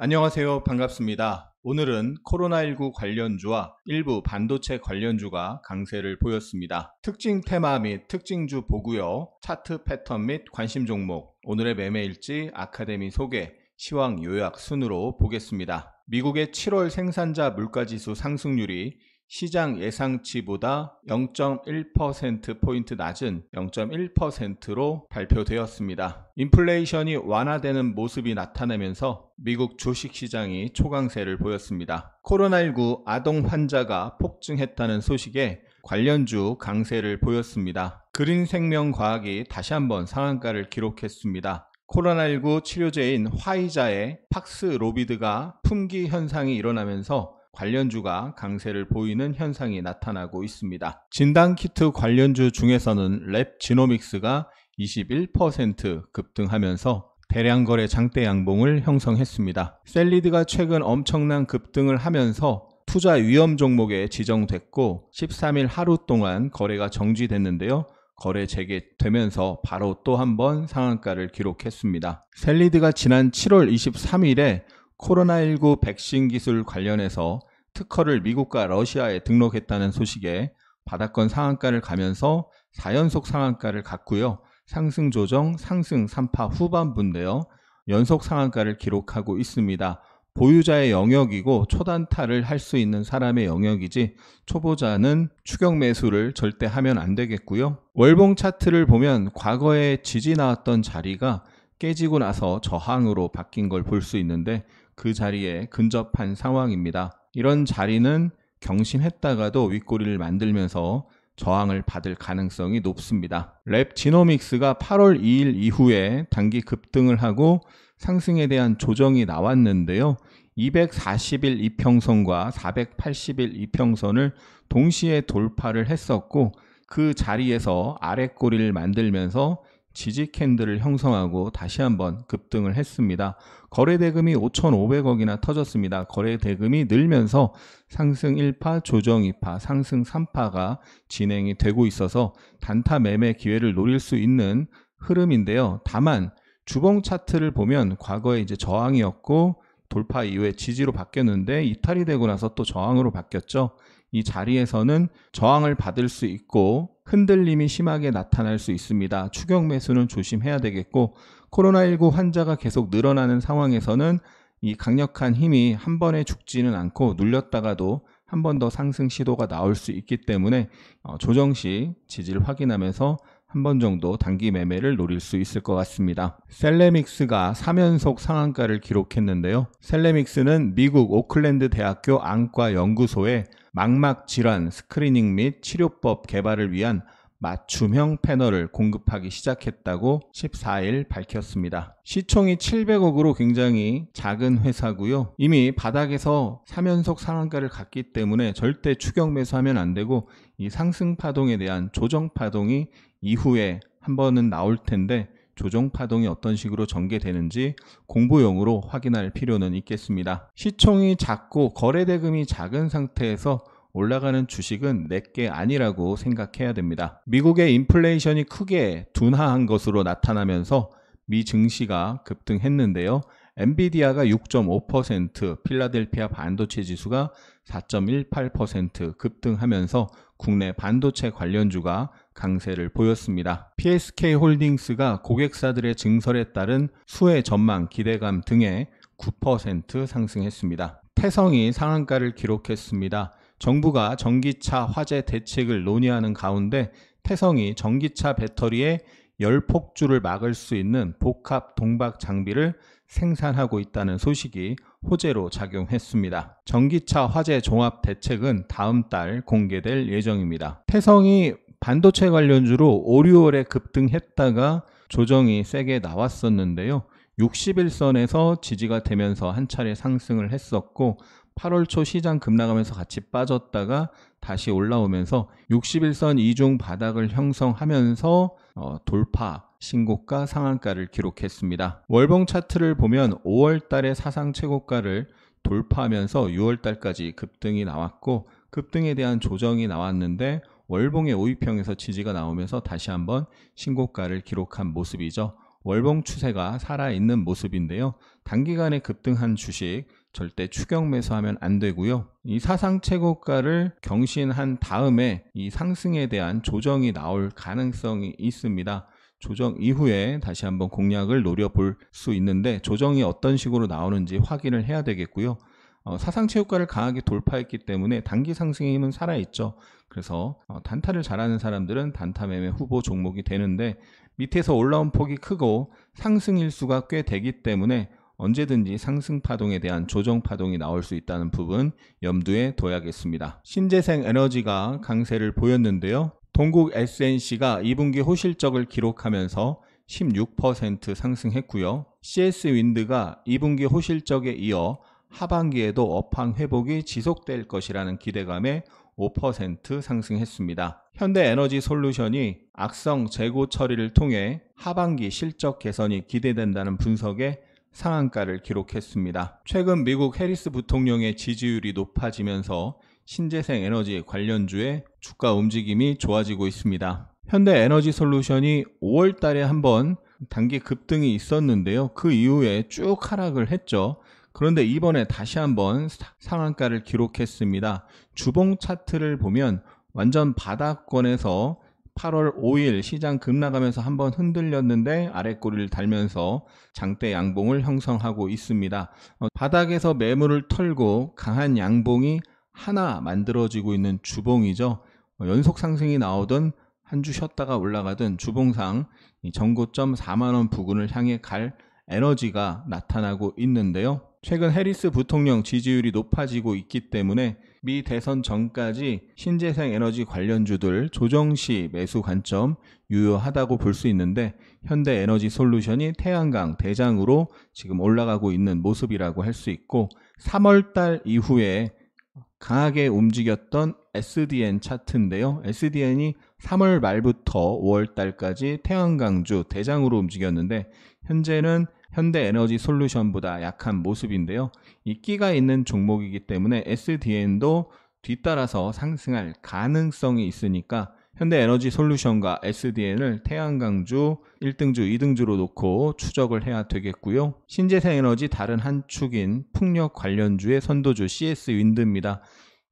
안녕하세요. 반갑습니다. 오늘은 코로나19 관련주와 일부 반도체 관련주가 강세를 보였습니다. 특징 테마 및 특징주 보고요. 차트 패턴 및 관심 종목, 오늘의 매매일지, 아카데미 소개, 시황 요약 순으로 보겠습니다. 미국의 7월 생산자 물가지수 상승률이 시장 예상치보다 0.1%포인트 낮은 0.1%로 발표되었습니다. 인플레이션이 완화되는 모습이 나타나면서 미국 주식시장이 초강세를 보였습니다. 코로나19 아동 환자가 폭증했다는 소식에 관련주 강세를 보였습니다. 그린생명과학이 다시 한번 상한가를 기록했습니다. 코로나19 치료제인 화이자의 팍스로비드가 품귀 현상이 일어나면서 관련주가 강세를 보이는 현상이 나타나고 있습니다. 진단키트 관련주 중에서는 랩지노믹스가 21% 급등하면서 대량 거래 장대 양봉을 형성했습니다. 셀리드가 최근 엄청난 급등을 하면서 투자 위험 종목에 지정됐고 13일 하루 동안 거래가 정지됐는데요. 거래 재개되면서 바로 또 한 번 상한가를 기록했습니다. 셀리드가 지난 7월 23일에 코로나19 백신 기술 관련해서 특허를 미국과 러시아에 등록했다는 소식에 바닥권 상한가를 가면서 4연속 상한가를 갔고요. 상승 조정, 상승 3파 후반부인데요. 연속 상한가를 기록하고 있습니다. 보유자의 영역이고 초단타를 할 수 있는 사람의 영역이지 초보자는 추격 매수를 절대 하면 안 되겠고요. 월봉 차트를 보면 과거에 지지 나왔던 자리가 깨지고 나서 저항으로 바뀐 걸 볼 수 있는데 그 자리에 근접한 상황입니다. 이런 자리는 경신했다가도 윗꼬리를 만들면서 저항을 받을 가능성이 높습니다. 랩지노믹스가 8월 2일 이후에 단기 급등을 하고 상승에 대한 조정이 나왔는데요. 240일 이평선과 480일 이평선을 동시에 돌파를 했었고 그 자리에서 아랫꼬리를 만들면서 지지 캔들을 형성하고 다시 한번 급등을 했습니다. 거래대금이 5,500억이나 터졌습니다. 거래대금이 늘면서 상승 1파, 조정 2파, 상승 3파가 진행이 되고 있어서 단타 매매 기회를 노릴 수 있는 흐름인데요. 다만 주봉 차트를 보면 과거에 이제 저항이었고 돌파 이후에 지지로 바뀌었는데 이탈이 되고 나서 또 저항으로 바뀌었죠. 이 자리에서는 저항을 받을 수 있고 흔들림이 심하게 나타날 수 있습니다. 추격 매수는 조심해야 되겠고 코로나19 환자가 계속 늘어나는 상황에서는 이 강력한 힘이 한 번에 죽지는 않고 눌렸다가도 한 번 더 상승 시도가 나올 수 있기 때문에 조정 시 지지를 확인하면서 한 번 정도 단기 매매를 노릴 수 있을 것 같습니다. 셀레믹스가 3연속 상한가를 기록했는데요. 셀레믹스는 미국 오클랜드 대학교 안과 연구소에 망막 질환 스크리닝 및 치료법 개발을 위한 맞춤형 패널을 공급하기 시작했다고 14일 밝혔습니다. 시총이 700억으로 굉장히 작은 회사고요. 이미 바닥에서 3연속 상한가를 갔기 때문에 절대 추격 매수하면 안 되고 이 상승 파동에 대한 조정 파동이 이후에 한 번은 나올 텐데 조정 파동이 어떤 식으로 전개되는지 공부용으로 확인할 필요는 있겠습니다. 시총이 작고 거래대금이 작은 상태에서 올라가는 주식은 내게 아니라고 생각해야 됩니다. 미국의 인플레이션이 크게 둔화한 것으로 나타나면서 미 증시가 급등했는데요. 엔비디아가 6.5%, 필라델피아 반도체 지수가 4.18% 급등하면서 국내 반도체 관련주가 강세를 보였습니다. PSK홀딩스가 고객사들의 증설에 따른 수혜 전망, 기대감 등에 9% 상승했습니다. 태성이 상한가를 기록했습니다. 정부가 전기차 화재 대책을 논의하는 가운데 태성이 전기차 배터리의 열폭주를 막을 수 있는 복합 동박 장비를 생산하고 있다는 소식이 호재로 작용했습니다. 전기차 화재 종합 대책은 다음 달 공개될 예정입니다. 태성이 반도체 관련주로 5, 6월에 급등했다가 조정이 세게 나왔었는데요. 60일선에서 지지가 되면서 한 차례 상승을 했었고 8월 초 시장 급락하면서 같이 빠졌다가 다시 올라오면서 60일선 이중 바닥을 형성하면서 돌파, 신고가, 상한가를 기록했습니다. 월봉 차트를 보면 5월 달에 사상 최고가를 돌파하면서 6월 달까지 급등이 나왔고 급등에 대한 조정이 나왔는데 월봉의 5위평에서 지지가 나오면서 다시 한번 신고가를 기록한 모습이죠. 월봉 추세가 살아있는 모습인데요. 단기간에 급등한 주식 절대 추격 매수하면 안 되고요. 이 사상 최고가를 경신한 다음에 이 상승에 대한 조정이 나올 가능성이 있습니다. 조정 이후에 다시 한번 공략을 노려볼 수 있는데 조정이 어떤 식으로 나오는지 확인을 해야 되겠고요. 사상 최고가를 강하게 돌파했기 때문에 단기 상승의 힘은 살아있죠. 그래서 단타를 잘하는 사람들은 단타 매매 후보 종목이 되는데 밑에서 올라온 폭이 크고 상승 일수가 꽤 되기 때문에 언제든지 상승 파동에 대한 조정 파동이 나올 수 있다는 부분 염두에 둬야겠습니다. 신재생 에너지가 강세를 보였는데요. 동국 SNC가 2분기 호실적을 기록하면서 16% 상승했고요. CS윈드가 2분기 호실적에 이어 하반기에도 업황 회복이 지속될 것이라는 기대감에 5% 상승했습니다. 현대에너지솔루션이 악성 재고 처리를 통해 하반기 실적 개선이 기대된다는 분석에 상한가를 기록했습니다. 최근 미국 해리스 부통령의 지지율이 높아지면서 신재생 에너지 관련주의 주가 움직임이 좋아지고 있습니다. 현대에너지솔루션이 5월 달에 한번 단기 급등이 있었는데요. 그 이후에 쭉 하락을 했죠. 그런데 이번에 다시 한번 상한가를 기록했습니다. 주봉 차트를 보면 완전 바닥권에서 8월 5일 시장 급락하면서 한번 흔들렸는데 아랫꼬리를 달면서 장대 양봉을 형성하고 있습니다. 바닥에서 매물을 털고 강한 양봉이 하나 만들어지고 있는 주봉이죠. 연속 상승이 나오던 한 주 쉬었다가 올라가던 주봉상 전고점 4만원 부근을 향해 갈 에너지가 나타나고 있는데요. 최근 해리스 부통령 지지율이 높아지고 있기 때문에 미 대선 전까지 신재생 에너지 관련주들 조정시 매수 관점 유효하다고 볼 수 있는데 현대에너지솔루션이 태양광 대장으로 지금 올라가고 있는 모습이라고 할 수 있고 3월달 이후에 강하게 움직였던 SDN 차트인데요. SDN이 3월 말부터 5월달까지 태양광주 대장으로 움직였는데 현재는 현대에너지솔루션보다 약한 모습인데요. 이 끼가 있는 종목이기 때문에 SDN도 뒤따라서 상승할 가능성이 있으니까 현대에너지솔루션과 SDN을 태양광주 1등주, 2등주로 놓고 추적을 해야 되겠고요. 신재생에너지 다른 한 축인 풍력 관련주의 선도주 CS윈드입니다.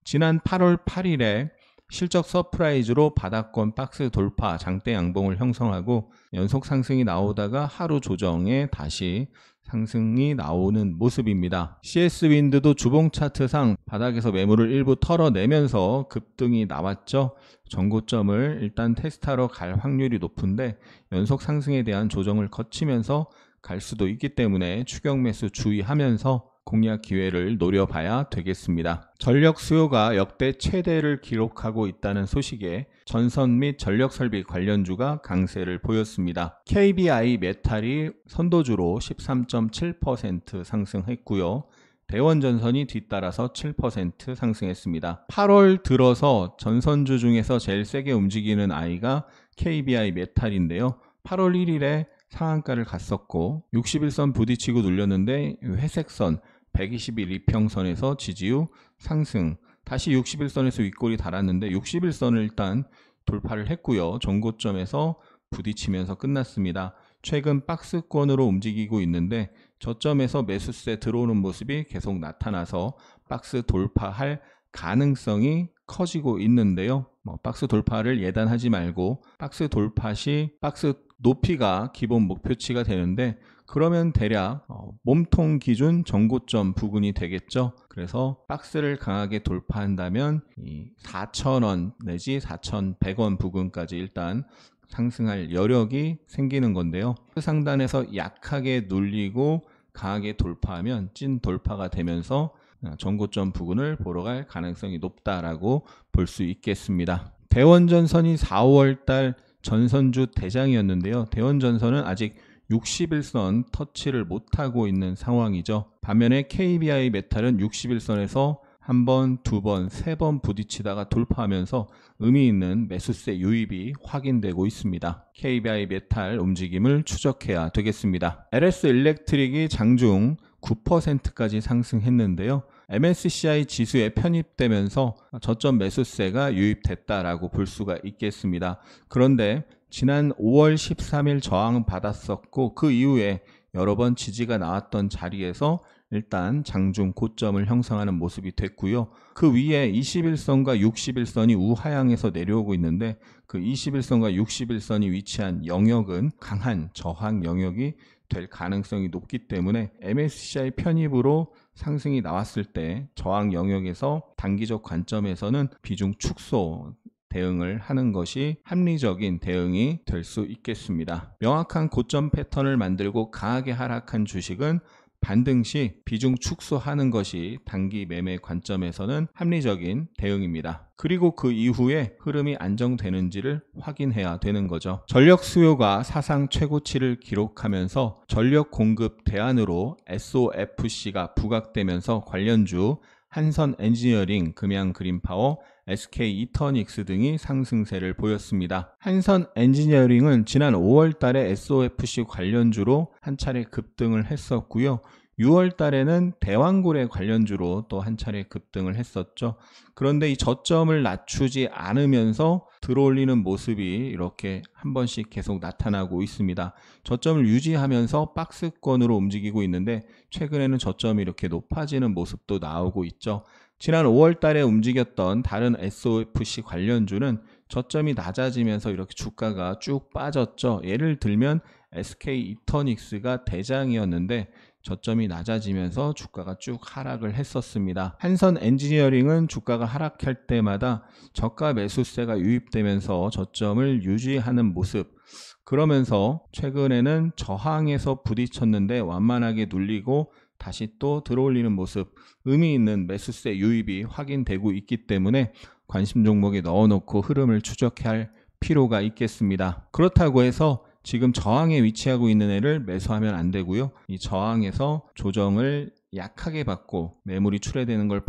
지난 8월 8일에 실적 서프라이즈로 바닥권 박스 돌파 장대 양봉을 형성하고 연속 상승이 나오다가 하루 조정에 다시 상승이 나오는 모습입니다. CS윈드도 주봉 차트상 바닥에서 매물을 일부 털어내면서 급등이 나왔죠. 전고점을 일단 테스트하러 갈 확률이 높은데 연속 상승에 대한 조정을 거치면서 갈 수도 있기 때문에 추격 매수 주의하면서 공략 기회를 노려봐야 되겠습니다. 전력 수요가 역대 최대를 기록하고 있다는 소식에 전선 및 전력설비 관련주가 강세를 보였습니다. KBI 메탈이 선도주로 13.7% 상승했고요. 대원전선이 뒤따라서 7% 상승했습니다. 8월 들어서 전선주 중에서 제일 세게 움직이는 아이가 KBI 메탈인데요. 8월 1일에 상한가를 갔었고 61선 부딪히고 눌렸는데 회색선 121 이평선에서 지지후 상승, 다시 61선에서 윗골이 달았는데 61선을 일단 돌파를 했고요. 전고점에서 부딪히면서 끝났습니다. 최근 박스권으로 움직이고 있는데 저점에서 매수세 들어오는 모습이 계속 나타나서 박스 돌파할 가능성이 커지고 있는데요. 박스 돌파를 예단하지 말고 박스 돌파 시 박스 높이가 기본 목표치가 되는데 그러면 대략 몸통 기준 전고점 부근이 되겠죠. 그래서 박스를 강하게 돌파한다면 이 4,000원 내지 4,100원 부근까지 일단 상승할 여력이 생기는 건데요. 상단에서 약하게 눌리고 강하게 돌파하면 찐 돌파가 되면서 전고점 부근을 보러 갈 가능성이 높다라고 볼 수 있겠습니다. 대원전선이 4월달 전선주 대장이었는데요. 대원전선은 아직 61선 터치를 못하고 있는 상황이죠. 반면에 KBI 메탈은 61선에서 한 번, 두 번, 세 번 부딪히다가 돌파하면서 의미 있는 매수세 유입이 확인되고 있습니다. KBI 메탈 움직임을 추적해야 되겠습니다. LS 일렉트릭이 장중 9%까지 상승했는데요. MSCI 지수에 편입되면서 저점 매수세가 유입됐다라고 볼 수가 있겠습니다. 그런데 지난 5월 13일 저항 받았었고 그 이후에 여러 번 지지가 나왔던 자리에서 일단 장중 고점을 형성하는 모습이 됐고요. 그 위에 21선과 61선이 우하향에서 내려오고 있는데 그 21선과 61선이 위치한 영역은 강한 저항 영역이 될 가능성이 높기 때문에 MSCI 편입으로 상승이 나왔을 때 저항 영역에서 단기적 관점에서는 비중 축소 대응을 하는 것이 합리적인 대응이 될 수 있겠습니다. 명확한 고점 패턴을 만들고 강하게 하락한 주식은 반등 시 비중 축소하는 것이 단기 매매 관점에서는 합리적인 대응입니다. 그리고 그 이후에 흐름이 안정되는지를 확인해야 되는 거죠. 전력 수요가 사상 최고치를 기록하면서 전력 공급 대안으로 SOFC가 부각되면서 관련주 한선 엔지니어링, 금양 그린파워, SK 이터닉스 등이 상승세를 보였습니다. 한선 엔지니어링은 지난 5월 달에 SOFC 관련주로 한 차례 급등을 했었고요. 6월 달에는 대왕고래 관련주로 또 한 차례 급등을 했었죠. 그런데 이 저점을 낮추지 않으면서 들어올리는 모습이 이렇게 한 번씩 계속 나타나고 있습니다. 저점을 유지하면서 박스권으로 움직이고 있는데 최근에는 저점이 이렇게 높아지는 모습도 나오고 있죠. 지난 5월 달에 움직였던 다른 SOFC 관련주는 저점이 낮아지면서 이렇게 주가가 쭉 빠졌죠. 예를 들면 SK 이터닉스가 대장이었는데 저점이 낮아지면서 주가가 쭉 하락을 했었습니다. 한선 엔지니어링은 주가가 하락할 때마다 저가 매수세가 유입되면서 저점을 유지하는 모습, 그러면서 최근에는 저항에서 부딪혔는데 완만하게 눌리고 다시 또 들어올리는 모습, 의미 있는 매수세 유입이 확인되고 있기 때문에 관심 종목에 넣어놓고 흐름을 추적해야 할 필요가 있겠습니다. 그렇다고 해서 지금 저항에 위치하고 있는 애를 매수하면 안 되고요. 이 저항에서 조정을 약하게 받고 매물이 출회되는 걸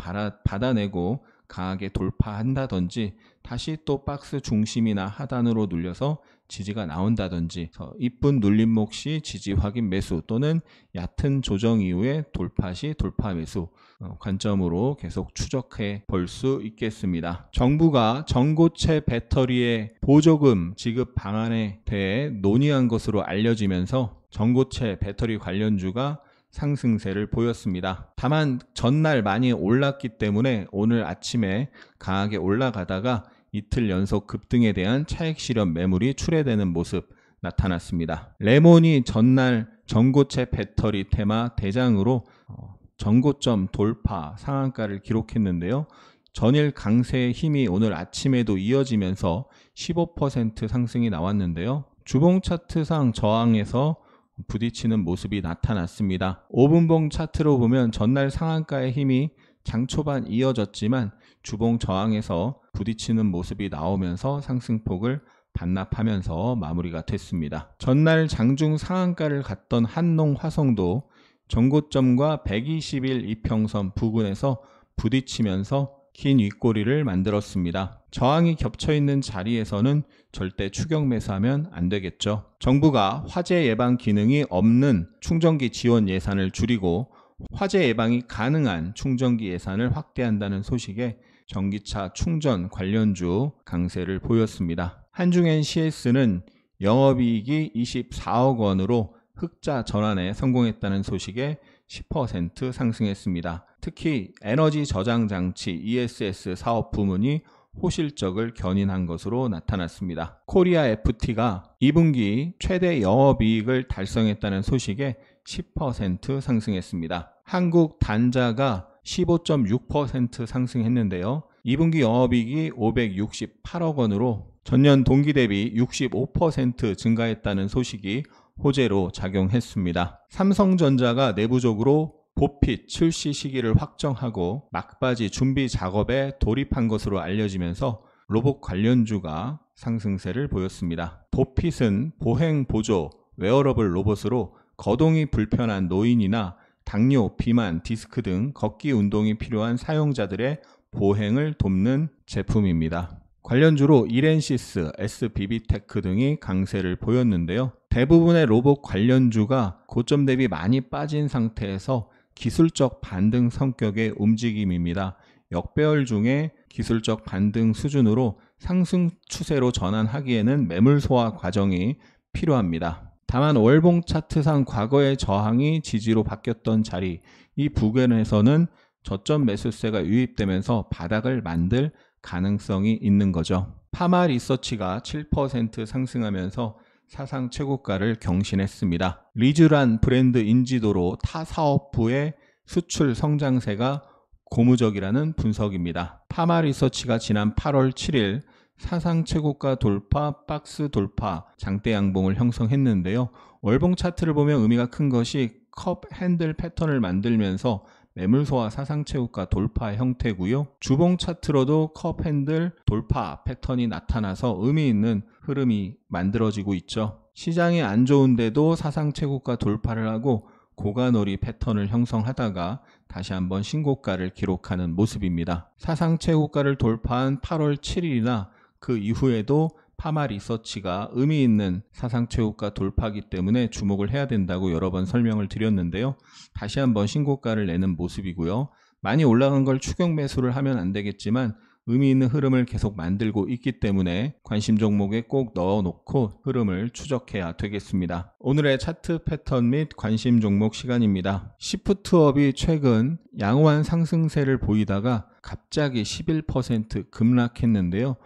받아내고 강하게 돌파한다든지 다시 또 박스 중심이나 하단으로 눌려서 지지가 나온다든지 이쁜 눌림목 시 지지 확인 매수 또는 얕은 조정 이후에 돌파 시 돌파 매수 관점으로 계속 추적해 볼 수 있겠습니다. 정부가 전고체 배터리의 보조금 지급 방안에 대해 논의한 것으로 알려지면서 전고체 배터리 관련주가 상승세를 보였습니다. 다만 전날 많이 올랐기 때문에 오늘 아침에 강하게 올라가다가 이틀 연속 급등에 대한 차익 실현 매물이 출회되는 모습 나타났습니다. 레몬이 전날 전고체 배터리 테마 대장으로 전고점 돌파 상한가를 기록했는데요. 전일 강세의 힘이 오늘 아침에도 이어지면서 15% 상승이 나왔는데요. 주봉 차트상 저항에서 부딪히는 모습이 나타났습니다. 5분봉 차트로 보면 전날 상한가의 힘이 장 초반 이어졌지만 주봉 저항에서 부딪히는 모습이 나오면서 상승폭을 반납하면서 마무리가 됐습니다. 전날 장중 상한가를 갔던 한농 화성도 전고점과 120일 이평선 부근에서 부딪히면서 긴 윗꼬리를 만들었습니다. 저항이 겹쳐있는 자리에서는 절대 추격 매수하면 안 되겠죠. 정부가 화재 예방 기능이 없는 충전기 지원 예산을 줄이고 화재 예방이 가능한 충전기 예산을 확대한다는 소식에 전기차 충전 관련주 강세를 보였습니다. 한중엔 CS는 영업이익이 24억 원으로 흑자 전환에 성공했다는 소식에 10% 상승했습니다. 특히 에너지 저장 장치 ESS 사업 부문이 호실적을 견인한 것으로 나타났습니다. 코리아 FT가 2분기 최대 영업이익을 달성했다는 소식에 10% 상승했습니다. 한국 단자가 15.6% 상승했는데요. 2분기 영업이익이 568억 원으로 전년 동기 대비 65% 증가했다는 소식이 호재로 작용했습니다. 삼성전자가 내부적으로 보핏 출시 시기를 확정하고 막바지 준비 작업에 돌입한 것으로 알려지면서 로봇 관련주가 상승세를 보였습니다. 보핏은 보행 보조 웨어러블 로봇으로 거동이 불편한 노인이나 당뇨, 비만, 디스크 등 걷기 운동이 필요한 사용자들의 보행을 돕는 제품입니다. 관련주로 이렌시스, SBB테크 등이 강세를 보였는데요. 대부분의 로봇 관련주가 고점 대비 많이 빠진 상태에서 기술적 반등 성격의 움직임입니다. 역배열 중에 기술적 반등 수준으로 상승 추세로 전환하기에는 매물 소화 과정이 필요합니다. 다만 월봉 차트상 과거의 저항이 지지로 바뀌었던 자리, 이 부근에서는 저점 매수세가 유입되면서 바닥을 만들 가능성이 있는 거죠. 파마 리서치가 7% 상승하면서 사상 최고가를 경신했습니다. 리쥬란 브랜드 인지도로 타 사업부의 수출 성장세가 고무적이라는 분석입니다. 파마 리서치가 지난 8월 7일 사상 최고가 돌파, 박스 돌파, 장대 양봉을 형성했는데요. 월봉 차트를 보면 의미가 큰 것이 컵 핸들 패턴을 만들면서 매물 소화 사상 최고가 돌파 형태고요. 주봉 차트로도 컵 핸들 돌파 패턴이 나타나서 의미 있는 흐름이 만들어지고 있죠. 시장이 안 좋은데도 사상 최고가 돌파를 하고 고가놀이 패턴을 형성하다가 다시 한번 신고가를 기록하는 모습입니다. 사상 최고가를 돌파한 8월 7일이나 그 이후에도 파마 리서치가 의미 있는 사상 최고가 돌파기 때문에 주목을 해야 된다고 여러 번 설명을 드렸는데요. 다시 한번 신고가를 내는 모습이고요. 많이 올라간 걸 추격 매수를 하면 안 되겠지만 의미 있는 흐름을 계속 만들고 있기 때문에 관심 종목에 꼭 넣어놓고 흐름을 추적해야 되겠습니다. 오늘의 차트 패턴 및 관심 종목 시간입니다. 시프트업이 최근 양호한 상승세를 보이다가 갑자기 11% 급락했는데요.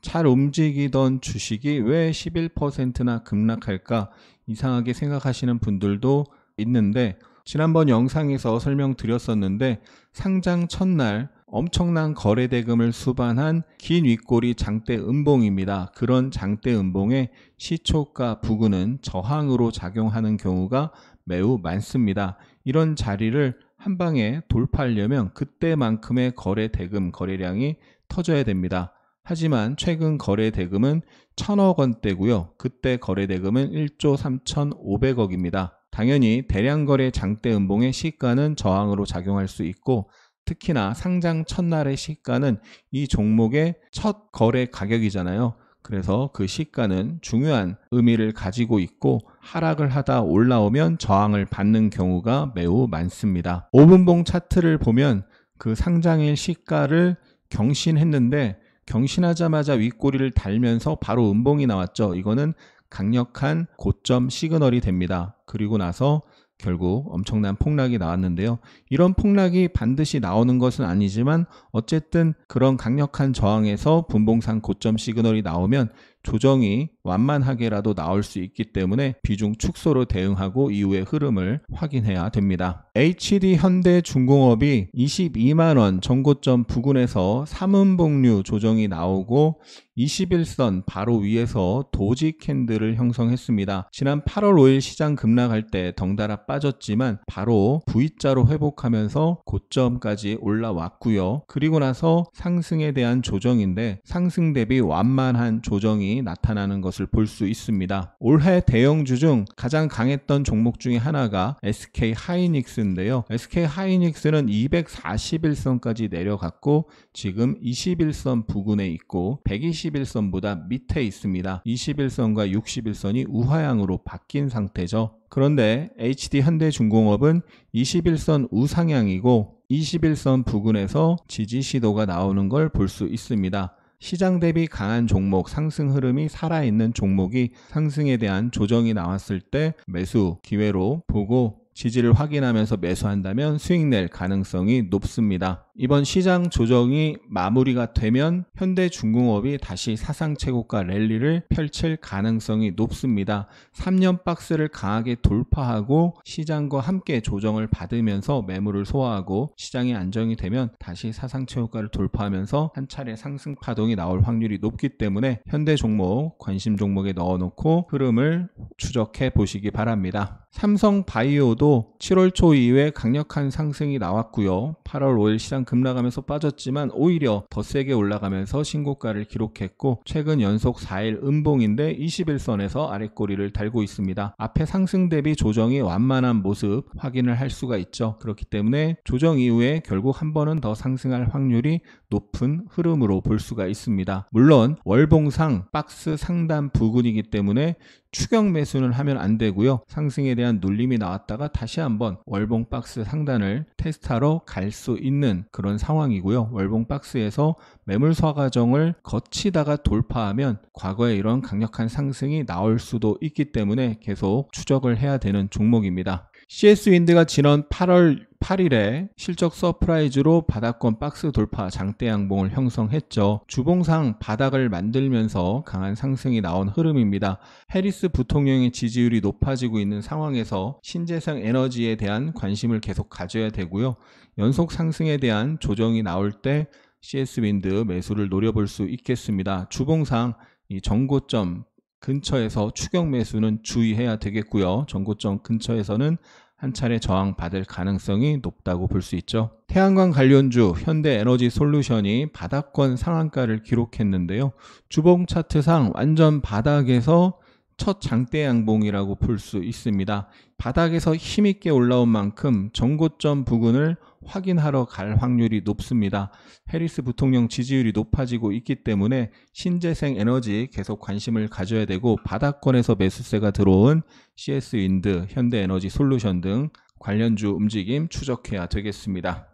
잘 움직이던 주식이 왜 11%나 급락할까 이상하게 생각하시는 분들도 있는데, 지난번 영상에서 설명드렸었는데 상장 첫날 엄청난 거래 대금을 수반한 긴 윗꼬리 장대 음봉입니다. 그런 장대 음봉의 시초가 부근은 저항으로 작용하는 경우가 매우 많습니다. 이런 자리를 한 방에 돌파하려면 그때만큼의 거래 대금 거래량이 터져야 됩니다. 하지만 최근 거래 대금은 1,000억 원대고요. 그때 거래 대금은 1조 3,500억입니다. 당연히 대량 거래 장대 음봉의 시가는 저항으로 작용할 수 있고, 특히나 상장 첫날의 시가는 이 종목의 첫 거래 가격이잖아요. 그래서 그 시가는 중요한 의미를 가지고 있고 하락을 하다 올라오면 저항을 받는 경우가 매우 많습니다. 5분봉 차트를 보면 그 상장일 시가를 경신했는데 경신하자마자 윗꼬리를 달면서 바로 음봉이 나왔죠. 이거는 강력한 고점 시그널이 됩니다. 그리고 나서 결국 엄청난 폭락이 나왔는데요. 이런 폭락이 반드시 나오는 것은 아니지만 어쨌든 그런 강력한 저항에서 분봉상 고점 시그널이 나오면 조정이 완만하게라도 나올 수 있기 때문에 비중 축소로 대응하고 이후의 흐름을 확인해야 됩니다. HD 현대중공업이 22만원 전고점 부근에서 3음봉류 조정이 나오고 21선 바로 위에서 도지 캔들을 형성했습니다. 지난 8월 5일 시장 급락할 때 덩달아 빠졌지만 바로 V자로 회복하면서 고점까지 올라왔고요. 그리고 나서 상승에 대한 조정인데 상승 대비 완만한 조정이 나타나는 것을 볼 수 있습니다. 올해 대형주 중 가장 강했던 종목 중에 하나가 SK 하이닉스인데요. SK 하이닉스는 241선까지 내려갔고 지금 21선 부근에 있고 121선보다 밑에 있습니다. 21선과 61선이 우하향으로 바뀐 상태죠. 그런데 HD 현대중공업은 21선 우상향이고 21선 부근에서 지지 시도가 나오는 걸 볼 수 있습니다. 시장 대비 강한 종목, 상승 흐름이 살아있는 종목이 상승에 대한 조정이 나왔을 때 매수 기회로 보고 지지를 확인하면서 매수한다면 수익 낼 가능성이 높습니다. 이번 시장 조정이 마무리가 되면 현대중공업이 다시 사상 최고가 랠리를 펼칠 가능성이 높습니다. 3년 박스를 강하게 돌파하고 시장과 함께 조정을 받으면서 매물을 소화하고 시장이 안정이 되면 다시 사상 최고가를 돌파하면서 한 차례 상승 파동이 나올 확률이 높기 때문에 현대 종목, 관심 종목에 넣어놓고 흐름을 추적해 보시기 바랍니다. 삼성바이오도 7월 초 이후에 강력한 상승이 나왔고요. 8월 5일 시장 급락하면서 빠졌지만 오히려 더 세게 올라가면서 신고가를 기록했고 최근 연속 4일 음봉인데 21선에서 아랫꼬리를 달고 있습니다. 앞에 상승 대비 조정이 완만한 모습 확인을 할 수가 있죠. 그렇기 때문에 조정 이후에 결국 한 번은 더 상승할 확률이 높은 흐름으로 볼 수가 있습니다. 물론 월봉상 박스 상단 부근이기 때문에 추격 매수는 하면 안 되고요. 상승에 대한 눌림이 나왔다가 다시 한번 월봉 박스 상단을 테스트하러 갈 수 있는 그런 상황이고요. 월봉 박스에서 매물 서가정을 거치다가 돌파하면 과거에 이런 강력한 상승이 나올 수도 있기 때문에 계속 추적을 해야 되는 종목입니다. CS윈드가 지난 8월 8일에 실적 서프라이즈로 바닥권 박스 돌파 장대 양봉을 형성했죠. 주봉상 바닥을 만들면서 강한 상승이 나온 흐름입니다. 해리스 부통령의 지지율이 높아지고 있는 상황에서 신재생 에너지에 대한 관심을 계속 가져야 되고요. 연속 상승에 대한 조정이 나올 때 CS윈드 매수를 노려볼 수 있겠습니다. 주봉상 이 정고점 근처에서 추격 매수는 주의해야 되겠고요. 정고점 근처에서는 한 차례 저항받을 가능성이 높다고 볼 수 있죠. 태양광 관련주 현대에너지솔루션이 바닥권 상한가를 기록했는데요. 주봉 차트상 완전 바닥에서 첫 장대 양봉이라고 볼 수 있습니다. 바닥에서 힘있게 올라온 만큼 정고점 부근을 확인하러 갈 확률이 높습니다. 해리스 부통령 지지율이 높아지고 있기 때문에 신재생 에너지 계속 관심을 가져야 되고 바닥권에서 매수세가 들어온 CS윈드, 현대에너지솔루션 등 관련주 움직임 추적해야 되겠습니다.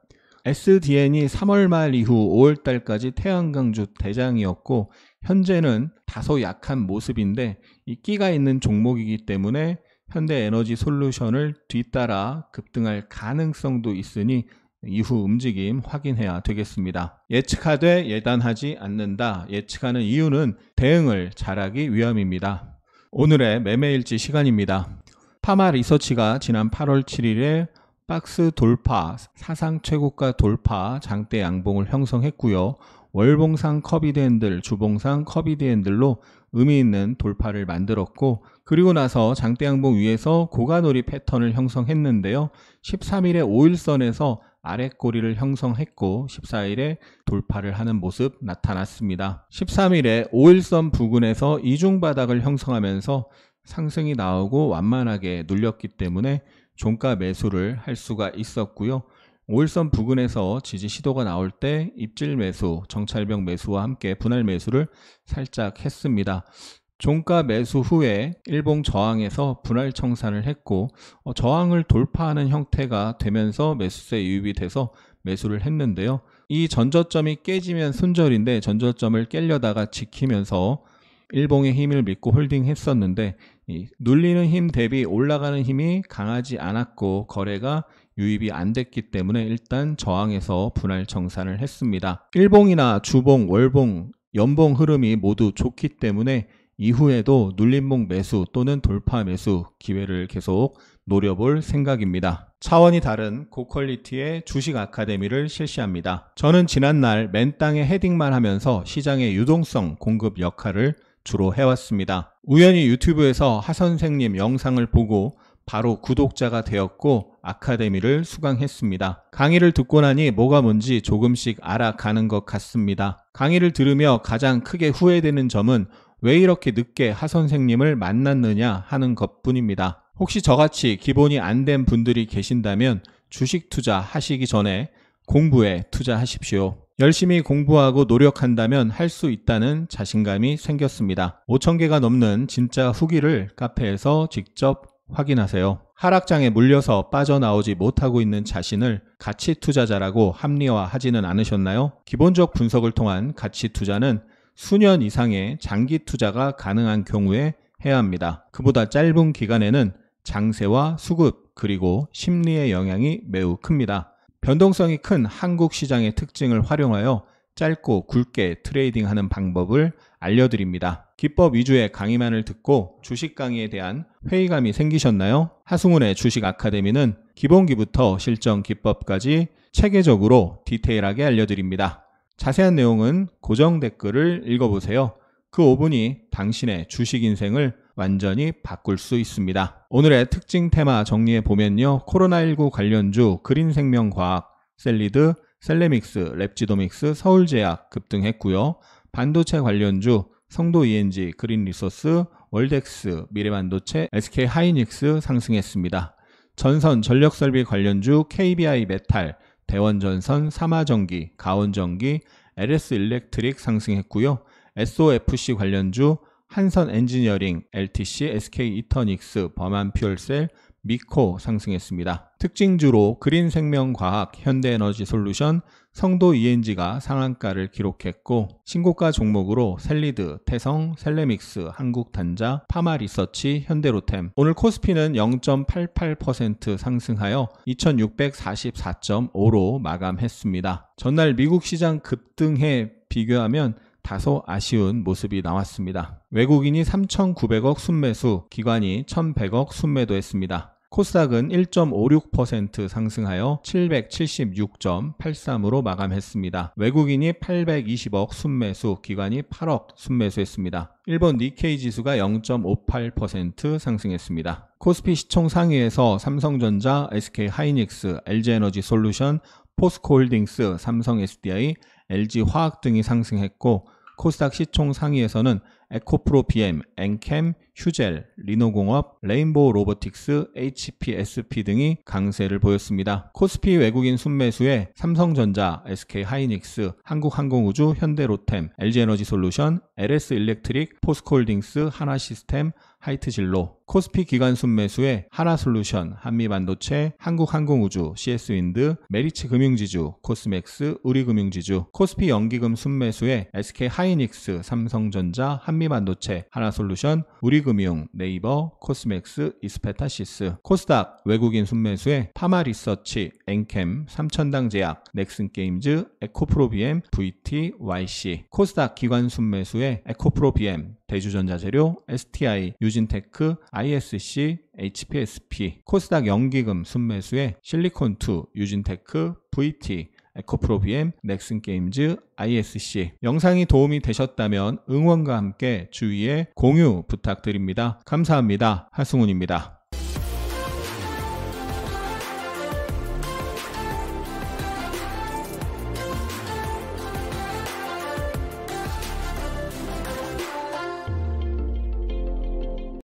SDN이 3월 말 이후 5월 달까지 태양광주 대장이었고 현재는 다소 약한 모습인데 이 끼가 있는 종목이기 때문에 현대에너지솔루션을 뒤따라 급등할 가능성도 있으니 이후 움직임 확인해야 되겠습니다. 예측하되 예단하지 않는다. 예측하는 이유는 대응을 잘하기 위함입니다. 오늘의 매매일지 시간입니다. 파마리서치가 지난 8월 7일에 박스 돌파, 사상 최고가 돌파, 장대 양봉을 형성했고요. 월봉상 커비드핸들, 주봉상 커비드핸들로 의미 있는 돌파를 만들었고 그리고 나서 장대 양봉 위에서 고가놀이 패턴을 형성했는데요. 13일에 5일선에서 아랫꼬리를 형성했고 14일에 돌파를 하는 모습 나타났습니다. 13일에 5일선 부근에서 이중바닥을 형성하면서 상승이 나오고 완만하게 눌렸기 때문에 종가 매수를 할 수가 있었고요. 5일선 부근에서 지지 시도가 나올 때 입질 매수, 정찰병 매수와 함께 분할 매수를 살짝 했습니다. 종가 매수 후에 일봉 저항에서 분할 청산을 했고 저항을 돌파하는 형태가 되면서 매수세 유입이 돼서 매수를 했는데요. 이 전저점이 깨지면 손절인데 전저점을 깨려다가 지키면서 일봉의 힘을 믿고 홀딩했었는데 눌리는 힘 대비 올라가는 힘이 강하지 않았고 거래가 유입이 안 됐기 때문에 일단 저항에서 분할 청산을 했습니다. 일봉이나 주봉, 월봉, 연봉 흐름이 모두 좋기 때문에 이후에도 눌림목 매수 또는 돌파 매수 기회를 계속 노려볼 생각입니다. 차원이 다른 고퀄리티의 주식 아카데미를 실시합니다. 저는 지난날 맨땅에 헤딩만 하면서 시장의 유동성 공급 역할을 주로 해왔습니다. 우연히 유튜브에서 하 선생님 영상을 보고 바로 구독자가 되었고 아카데미를 수강했습니다. 강의를 듣고 나니 뭐가 뭔지 조금씩 알아가는 것 같습니다. 강의를 들으며 가장 크게 후회되는 점은 왜 이렇게 늦게 하 선생님을 만났느냐 하는 것뿐입니다. 혹시 저같이 기본이 안 된 분들이 계신다면 주식 투자 하시기 전에 공부에 투자하십시오. 열심히 공부하고 노력한다면 할 수 있다는 자신감이 생겼습니다. 5,000개가 넘는 진짜 후기를 카페에서 직접 확인하세요. 하락장에 물려서 빠져나오지 못하고 있는 자신을 가치 투자자라고 합리화하지는 않으셨나요? 기본적 분석을 통한 가치 투자는 수년 이상의 장기 투자가 가능한 경우에 해야 합니다. 그보다 짧은 기간에는 장세와 수급 그리고 심리의 영향이 매우 큽니다. 변동성이 큰 한국 시장의 특징을 활용하여 짧고 굵게 트레이딩하는 방법을 알려드립니다. 기법 위주의 강의만을 듣고 주식 강의에 대한 회의감이 생기셨나요? 하승훈의 주식 아카데미는 기본기부터 실전 기법까지 체계적으로 디테일하게 알려드립니다. 자세한 내용은 고정 댓글을 읽어보세요. 그 5분이 당신의 주식 인생을 완전히 바꿀 수 있습니다. 오늘의 특징 테마 정리해보면요. 코로나19 관련주 그린생명과학, 셀리드, 셀레믹스, 랩지도믹스, 서울제약 급등했고요. 반도체 관련주 성도 ENG, 그린리소스, 월덱스, 미래반도체, SK하이닉스 상승했습니다. 전선 전력설비 관련주 KBI 메탈, 대원전선, 삼화전기, 가온전기, LS일렉트릭 상승했고요. SOFC 관련주 한선 엔지니어링, LTC, SK 이터닉스, 범한퓨얼셀, 미코 상승했습니다. 특징주로 그린생명과학, 현대에너지솔루션, 성도 ENG가 상한가를 기록했고 신고가 종목으로 셀리드, 태성, 셀레믹스, 한국단자, 파마리서치, 현대로템. 오늘 코스피는 0.88% 상승하여 2644.5로 마감했습니다. 전날 미국 시장 급등해 비교하면 다소 아쉬운 모습이 나왔습니다. 외국인이 3,900억 순매수, 기관이 1,100억 순매도했습니다. 코스닥은 1.56% 상승하여 776.83으로 마감했습니다. 외국인이 820억 순매수, 기관이 8억 순매수했습니다. 일본 니케이 지수가 0.58% 상승했습니다. 코스피 시총 상위에서 삼성전자, SK하이닉스, LG에너지솔루션, 포스코홀딩스, 삼성 SDI, LG화학 등이 상승했고 코스닥 시총 상위에서는 에코프로-BM, 엔캠, 휴젤, 리노공업, 레인보우 로보틱스, HPSP 등이 강세를 보였습니다. 코스피 외국인 순매수에 삼성전자, SK하이닉스, 한국항공우주, 현대로템, LG에너지솔루션, LS일렉트릭, 포스코홀딩스, 하나시스템, 하이트진로. 코스피 기관 순매수에 하나솔루션, 한미반도체, 한국항공우주, CS윈드, 메리츠금융지주, 코스맥스, 우리금융지주. 코스피 연기금 순매수에 SK하이닉스, 삼성전자, 한미반도체, 하나솔루션, 우리금융, 네이버, 코스맥스, 이스페타시스. 코스닥 외국인 순매수에 파마리서치, 엔캠, 삼천당제약, 넥슨게임즈, 에코프로-BM, VT, YC. 코스닥 기관 순매수에 에코프로-BM, 대주전자재료, STI, 유진테크, ISC, HPSP. 코스닥 연기금 순매수에 실리콘2, 유진테크, VT, 에코프로-BM, 넥슨게임즈, ISC. 영상이 도움이 되셨다면 응원과 함께 주위에 공유 부탁드립니다. 감사합니다. 하승훈입니다.